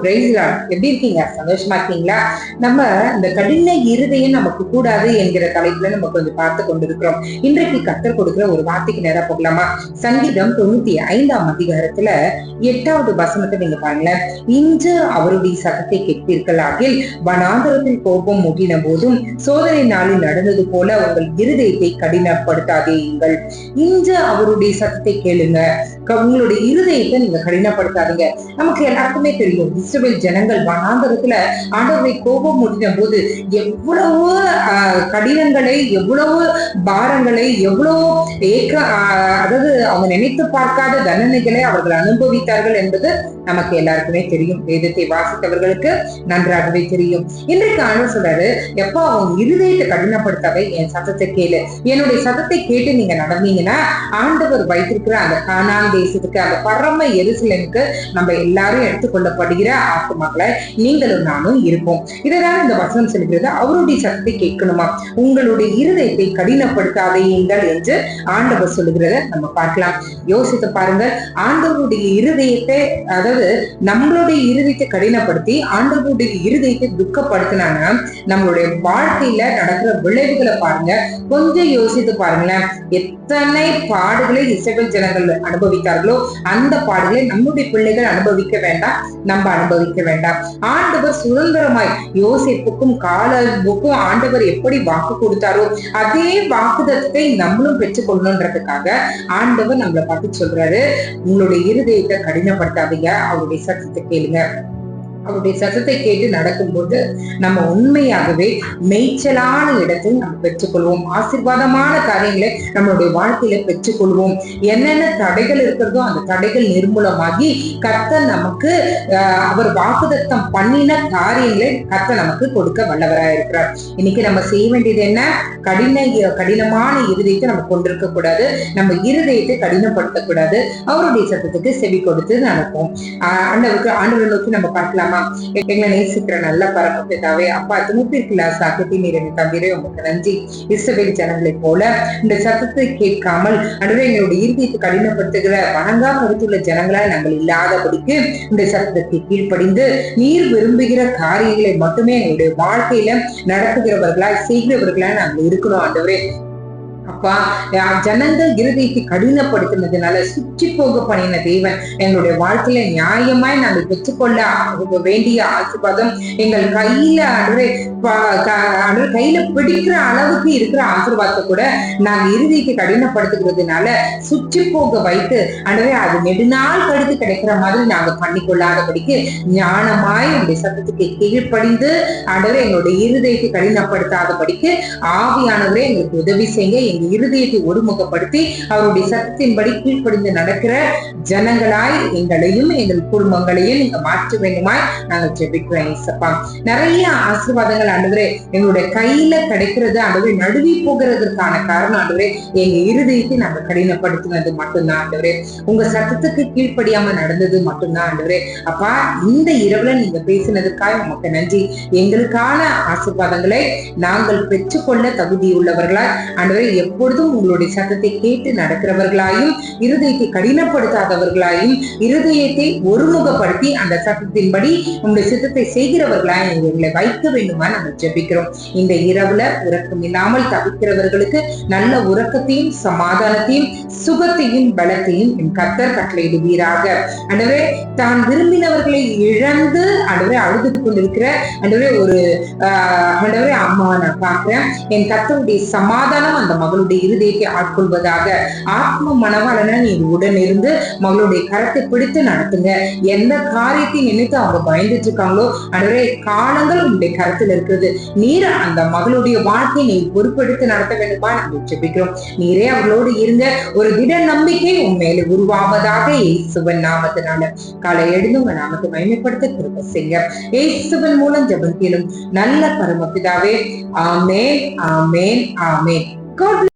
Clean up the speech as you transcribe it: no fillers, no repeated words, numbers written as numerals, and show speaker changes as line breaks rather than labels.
எப்படி இருக்கீங்க? சந்தோஷமா இருக்கீங்களா? நம்ம இந்த கடின இருதயம் நமக்கு கூடாது என்கிற தலைப்புல நம்ம கொஞ்சம் பார்த்து கொண்டிருக்கிறோம். இன்றைக்கு கர்த்தர் கொடுக்கிற ஒரு வார்த்தைக்கு நேரா போகலாமா? சங்கீதம் 95ஆம் அதிகாரத்துல 8வது வசனத்தை நீங்க பாருங்களேன். இன்று அவருடைய சத்தத்தை கேட்பீர்களாகில் வனாந்தரத்தில் கோபம் மூட்டின போதும் சோதனை நாளில் நடந்தது போல உங்கள் இருதயத்தை கடினப்படுத்தாதீங்கள். இன்று அவருடைய சத்தத்தை கேளுங்க. உங்களுடைய இருதயத்தை நீங்க கடினப்படுத்தாதீங்க. நமக்கு எல்லாருக்குமே தெரியும், இஸ்ரவேல் ஜனங்கள் வனாந்தரத்துல ஆண்டவரை கோபம் மூட்டின போது எவ்வளவு கடினங்களை, எவ்வளவு பாரங்களை, எவ்வளவு அதாவது அவங்க நினைத்து பார்க்காத தண்டனைகளை அவர்கள் அனுபவித்தார்கள் என்பது நமக்கு எல்லாருக்குமே தெரியும். வேதத்தை வாசித்தவர்களுக்கு நன்றாகவே தெரியும். இன்றைக்கு ஆண்டவர் சொல்றாரு, எப்ப அவங்க இருதயத்தை கடினப்படுத்தாவே என் சத்தத்தை கேளு. என்னுடைய சத்தத்தை கேட்டு நீங்க நடந்தீங்கன்னா ஆண்டவர் வைத்திருக்கிற அந்த கானான் தேசத்துக்கு, அந்த பரம எருசலேமுக்கு நம்ம எல்லாரும் எடுத்துக்கொள்ளப்படுகிற ஆத்துமாக்களை நீங்களும் நானும் இருப்போம். இதைதான் இந்த வசனம் சொல்கிறது. அவருடைய சத்தத்தை கேட்கணுமா? உங்களுடைய இருதயத்தை கடினப்படுத்தாதீங்கள் என்று ஆண்டவர் சொல்லுகிறத நம்ம பார்க்கலாம். யோசித்து பாருங்கள். ஆண்டவருடைய இருதயத்தை, அதாவது நம்மளுடைய இருதயத்தை கடினப்படுத்தி ஆண்டவருடைய இருதயத்தை துக்கப்படுத்தினாங்கன்னா நம்மளுடைய வாழ்க்கையில நடக்கிற விளைவுகளை பாருங்க. கொஞ்சம் யோசித்து பாருங்களேன். எத்தனை பாடுகளை இஸ்ரவேல் ஜனங்கள் அனுபவித்தார்களோ அந்த பாடுகளை நம்முடைய பிள்ளைகள் அனுபவிக்க வேண்டாம், நம்ம அனுபவிக்க வேண்டாம். ஆண்டவர் சுதந்திரமாய் யோசேப்புக்கும் காலேபுக்கும் ஆண்டவர் எப்படி வாக்கு கொடுத்தாரோ அதே வாக்குதத்தை நம்மளும் பெற்றுக்கொள்ளணுன்றதுக்காக ஆண்டவர் நம்மளை பார்த்து சொல்றாரு, உங்களுடைய இருதயத்தை கடினப்படுத்தாதீங்க, அவருடைய சத்தத்தை கேளுங்க. அவருடைய சத்தத்தை கேட்டு நடக்கும்போது நம்ம உண்மையாகவே மேய்ச்சலான இடத்தை நம்ம பெற்றுக்கொள்வோம். ஆசீர்வாதமான காரியங்களை நம்மளுடைய வாழ்க்கையில பெற்றுக்கொள்வோம். என்னென்ன தடைகள் இருக்கிறதோ அந்த தடைகள் நிர்மூலமாகி கர்த்தர் நமக்கு அவர் வாக்குதத்தம் பண்ணின காரியங்களை கர்த்தர் நமக்கு கொடுக்க வல்லவராக இருக்கிறார். இன்னைக்கு நம்ம செய்ய வேண்டியது என்ன? கடினமான இருதயத்தை நம்ம கொண்டிருக்க கூடாது. நம்ம இருதயத்தை கடினப்படுத்தக்கூடாது. அவருடைய சத்தத்துக்கு செவி கொடுத்து நடப்போம். ஆண்டவரை நோக்கி நம்ம பார்க்கலாம். எங்களை நேசிக்கிற நல்ல பரமபிதாவே, அப்பா துணுப்பிற்குள்ள சாக்கத்தை நீர் என்னை தவிர உங்களுக்கு நன்றி. இஸ்ரவேல் ஜனங்களைப் போல இந்த சத்தத்தை கேட்காமல் அன்றைய எங்களுடைய இருதயத்தை கடினப்படுத்துகிற வணங்காம இருந்துள்ள ஜனங்களால் நாங்கள் இல்லாதபடிக்கு இந்த சத்தத்தை கீழ்ப்படிந்து நீர் விரும்புகிற காரியங்களை மட்டுமே எங்களுடைய வாழ்க்கையில நடத்துகிறவர்களாய் செய்கிறவர்களாய் நாங்கள் இருக்கணும். ஆண்டவரே அப்பா, ஜனங்கள் இருதயத்தை கடினப்படுத்தினதுனால சுற்றி போக பண்ணின தேவன் எங்களுடைய வாழ்க்கையில நியாயமாய் நாங்கள் பெற்றுக்கொள்ள வேண்டிய ஆசீர்வாதம் எங்கள் கையில கையில பிடிக்கிற அளவுக்கு இருக்கிற ஆசீர்வாதத்தை கூட நாங்க இருதயத்தை கடினப்படுத்துகிறதுனால சுற்றி போக வைத்து அன்றே அது நெடுநாள் கழித்து கிடைக்கிற மாதிரி நாங்க பண்ணிக்கொள்ளாதபடிக்கு ஞானமாய் உங்களுடைய சத்தத்துக்கு கீழ்ப்படிந்து அன்றே எங்களுடைய இருதயத்தை கடினப்படுத்தாதபடிக்கு ஆவியானவரே எங்களுக்கு உதவி செய்ய எங்க இருதயத்தை ஒருமுகப்படுத்தி அவருடைய சத்தத்தின்படி கீழ்ப்படிந்து நடக்கிற ஜனங்களாய் எங்களையும் எங்கள் குடும்பங்களையும் நீங்க மாற்ற வேண்டுமாய் நாங்கள் ஜெபிக்கிறோம். ஏசப்பா, நிறைய ஆசீர்வாதங்கள் ஆண்டவரே எங்களுடைய கையில கிடைக்கிறது ஆண்டவரே நடுவி போகிறதுக்கான காரணம் ஆண்டவரே எங்க இருதயத்தை நாங்க கடினப்படுத்தினது மட்டும்தான் ஆண்டவரே. உங்க சத்தத்துக்கு கீழ்ப்படியாம நடந்தது மட்டும்தான் ஆண்டவரே. அப்பா, இந்த இரவுல நீங்க பேசினதுக்காக உமக்கு நன்றி. எங்களுக்கான ஆசீர்வாதங்களை நாங்கள் பெற்றுக்கொள்ள தகுதியுள்ளவர்களாய் ஆண்டவரே எப்பொழுதும் உங்களுடைய சத்தத்தை கேட்டு நடக்கிறவர்களாயும் இருதயத்தை கடினப்படுத்தாதவர்களாயும் இருதயத்தை ஒருமுகப்படுத்தி அந்த சத்தத்தின்படி உங்களுடைய சித்தத்தை செய்கிறவர்களாயும் எங்களை வைக்க வேண்டுமா நாங்கள் ஜெபிக்கிறோம். இந்த இரவுல உறக்கம் இல்லாமல் தவிக்கிறவர்களுக்கு நல்ல உறக்கத்தையும் சமாதானத்தையும் சுகத்தையும் பலத்தையும் என் கர்த்தர் கட்டளையிடுவீராக. ஆண்டவரே, தான் விரும்பினவர்களை இழந்து ஆண்டவரே அழுது கொண்டிருக்கிற ஆண்டவரே ஒரு ஆண்டவரே அம்மா நான் பார்க்கிறேன். என் கர்த்தருடைய சமாதானம் அந்த மகளுடைய இருதயத்தை ஆட்கொள்வதாக. ஆத்ம மனவாளன நீர் உடன் இருந்து மகளுடைய கரத்தை பிடித்து நடத்துங்க. எந்த காரியத்தை நினைத்து அவங்க பயந்துட்டு இருக்காங்களோ அன்றே காலங்கள் உங்களுடைய கரத்தில் இருக்கிறது. நீர் அந்த மகளுடைய வாழ்க்கையை நீர் பொறுப்பெடுத்து நடத்த வேண்டுமா நாங்கள் ஜெபிக்கிறோம். நீரே அவர்களோடு இருந்த ஒரு திட நம்பிக்கை உன் மேல உருவாவதாக இயேசுவின் நாமத்தினால காலை எழுந்து உங்க நாமத்தை மகிமைப்படுத்த கிருபை செய்யுங்க. இயேசுவின் மூலம் ஜெபம் கேளும் நல்ல பரமபிதாவே. ஆமென், ஆமென், ஆமென். God